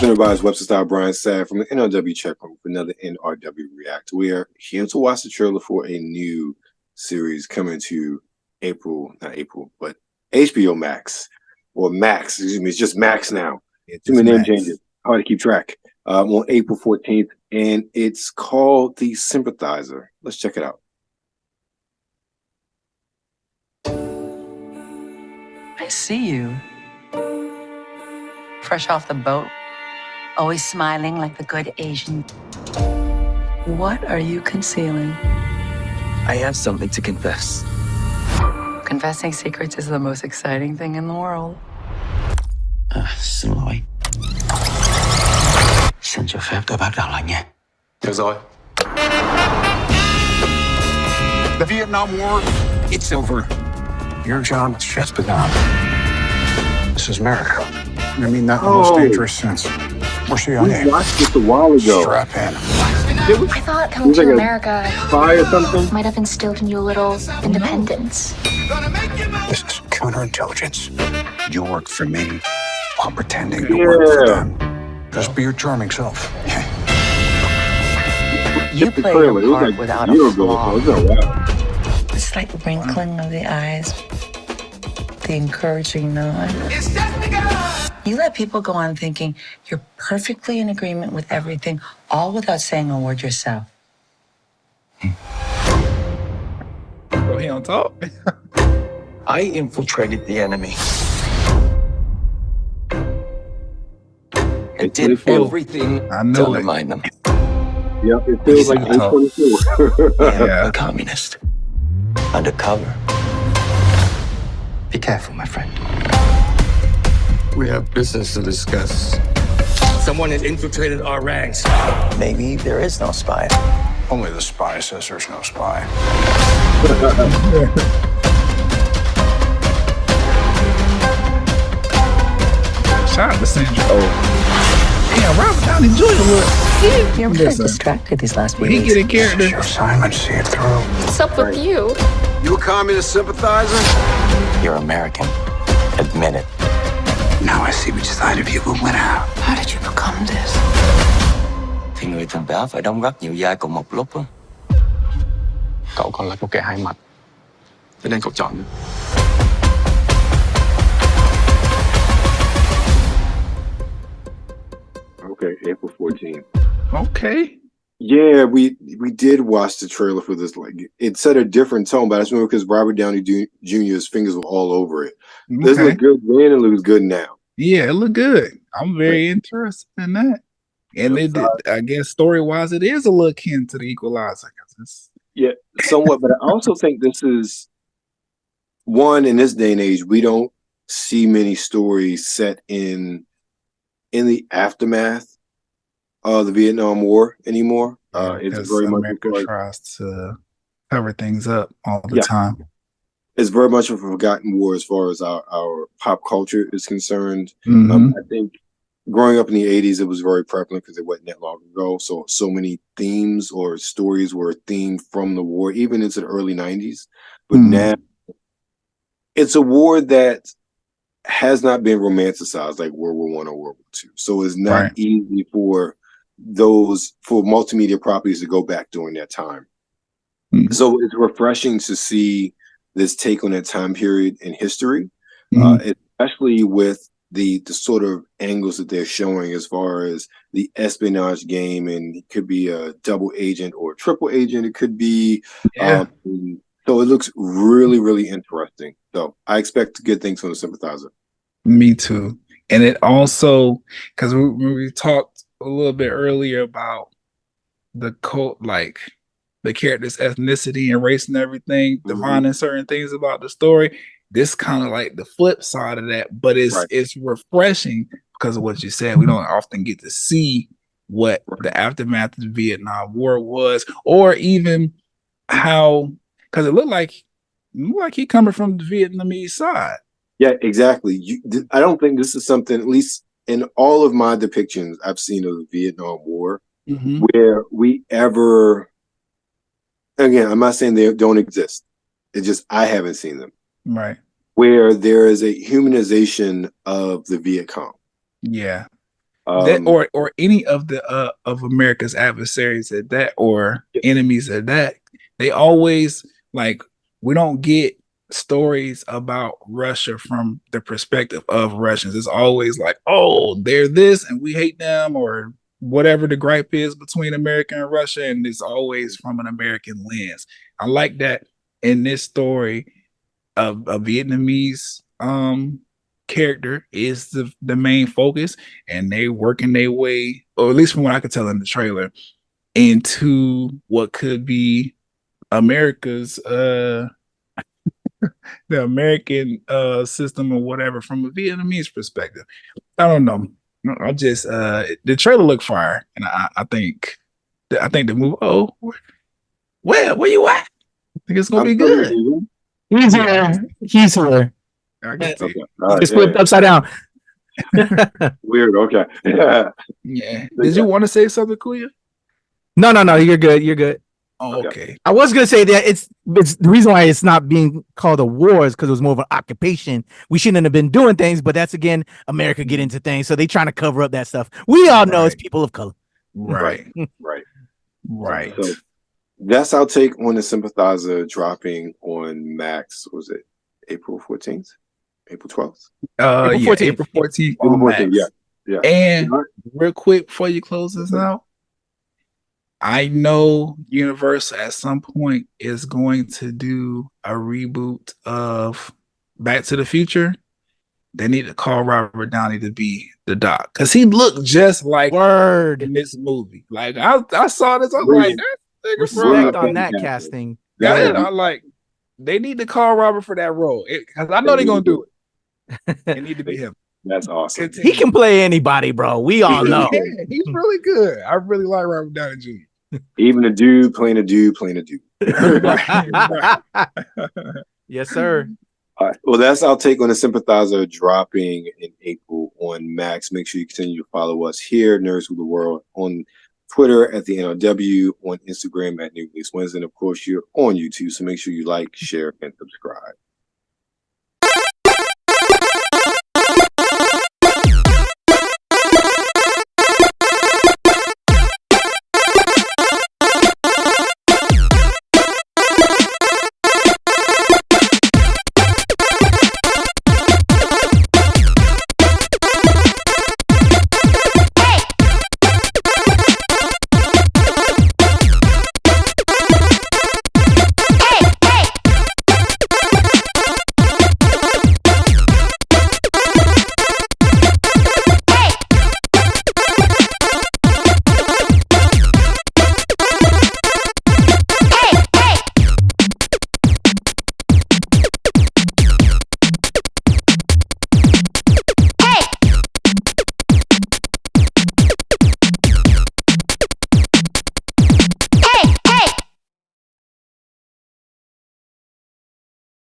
Everybody's WebsterStyle Brian Sapph from the NRW check room for another NRW React. We are here to watch the trailer for a new series coming to not April, but HBO Max or Max. Excuse me, it's just Max now. Too many name changes. Hard to keep track. On April 14th, and it's called The Sympathizer. Let's check it out. I see you. Fresh off the boat. Always smiling like the good Asian. What are you concealing? I have something to confess. Confessing secrets is the most exciting thing in the world. Xin lỗi. Xin cho phép tôi bắt đầu lại nha. Được rồi. The Vietnam War, it's over. Your job has just begun. This is America. I mean that in the most dangerous sense. We're CIA. We watched this a while ago. Strap in. I thought coming to America or something might have instilled in you a little independence. This is counterintelligence. You work for me while pretending to work for them. Just be your charming self. You play your part without a flaw. The slight wrinkling of the eyes, the encouraging nod. You let people go on thinking you're perfectly in agreement with everything, all without saying a word yourself. Well, he don't talk. I infiltrated the enemy. And did everything to undermine them. Yep, it feels like 822. Yeah, a communist. Undercover. Be careful, my friend. We have business to discuss. Someone has infiltrated our ranks. Maybe there is no spy. Only the spy says there's no spy. Shout out to Sandra. Damn, Robert Downey Jr. You're kind of distracted these last few He weeks. get a character. Your assignment, see it through. What's up with you? You a communist sympathizer? You're American. Admit it. Now I see which side of you will win out. How did you become this? Thì người tình báo phải đóng rất nhiều vai cùng một lúc á. Cậu còn là một kẻ hai mặt. Thế nên cậu chọn. Okay, April 14th. Okay. Yeah, we did watch the trailer for this. Like, it set a different tone, but I just remember because Robert Downey Jr.'s fingers were all over it. This looked good then, and it looks good now. Yeah, it looked good. I'm very interested in that. And it, I guess story-wise, it is a little akin to the Equalizer. Yeah, somewhat. But I also think this is one in this day and age. We don't see many stories set in the aftermath of the Vietnam War anymore. It's very much America tries to cover things up all the time. It's very much a forgotten war as far as our pop culture is concerned. I think growing up in the 80s, it was very prevalent because it wasn't that long ago. So many themes or stories were themed from the war, even into the early 90s. But now it's a war that has not been romanticized like World War I or World War II. So it's not easy for multimedia properties to go back during that time. So it's refreshing to see this take on that time period in history, especially with the sort of angles that they're showing as far as the espionage game, and it could be a double agent or a triple agent. It could be, so it looks really, really interesting. So I expect good things from the Sympathizer. Me too. And it also, because we talked a little bit earlier about the cult, like the character's ethnicity and race and everything, defining certain things about the story. This kind of like the flip side of that, but it's refreshing because of what you said. We don't often get to see what the aftermath of the Vietnam War was, or even how, because it looked like he coming from the Vietnamese side. Yeah, exactly. I don't think this is something, at least in all of my depictions I've seen of the Vietnam War, where we ever, again, I'm not saying they don't exist. It's just I haven't seen them. Right. Where there is a humanization of the Viet Cong. Yeah. That or any of the of America's adversaries at that, or enemies at that, they always like, we don't get stories about Russia from the perspective of Russians. It's always like, oh, they're this and we hate them, or whatever the gripe is between America and Russia, and it's always from an American lens. I like that in this story, a Vietnamese character is the main focus, and they working their way, or at least from what I could tell in the trailer, into what could be America's the American system or whatever from a Vietnamese perspective. I don't know. I just the trailer looked fire, and I think the movie. Oh, where you at? I think it's gonna be good. He's here. He's here. Okay. It's flipped upside down. Weird. Okay. Yeah. Did you want to say something, Kuya? No. You're good. You're good. Oh, okay. I was gonna say that it's the reason why it's not being called a war is because it was more of an occupation. We shouldn't have been doing things, but that's again America get into things, so they trying to cover up that stuff. We all know it's people of color. Right. So that's our take on the Sympathizer dropping on Max. Was it April 14th? April 12th? April 14th. April 14th. April 14th. Yeah. And real quick before you close this out, I know Universal at some point is going to do a reboot of Back to the Future. They need to call Robert Downey to be the Doc, because he looked just like Word in this movie. Like I saw this, I was like, respect on that casting. Yeah, I like, they need to call Robert for that role, because I know they're gonna do it. It need to be him. That's awesome. He can play anybody, bro. We all know. He's really good. I really like Robert Downey Jr. Even a dude playing a dude. Right. Yes, sir. All right. Well, that's our take on the Sympathizer dropping in April on Max. Make sure you continue to follow us here, Nerds of the World, on Twitter at the NRW, on Instagram at New Release Wednesday, and of course, you're on YouTube. So make sure you like, share, and subscribe.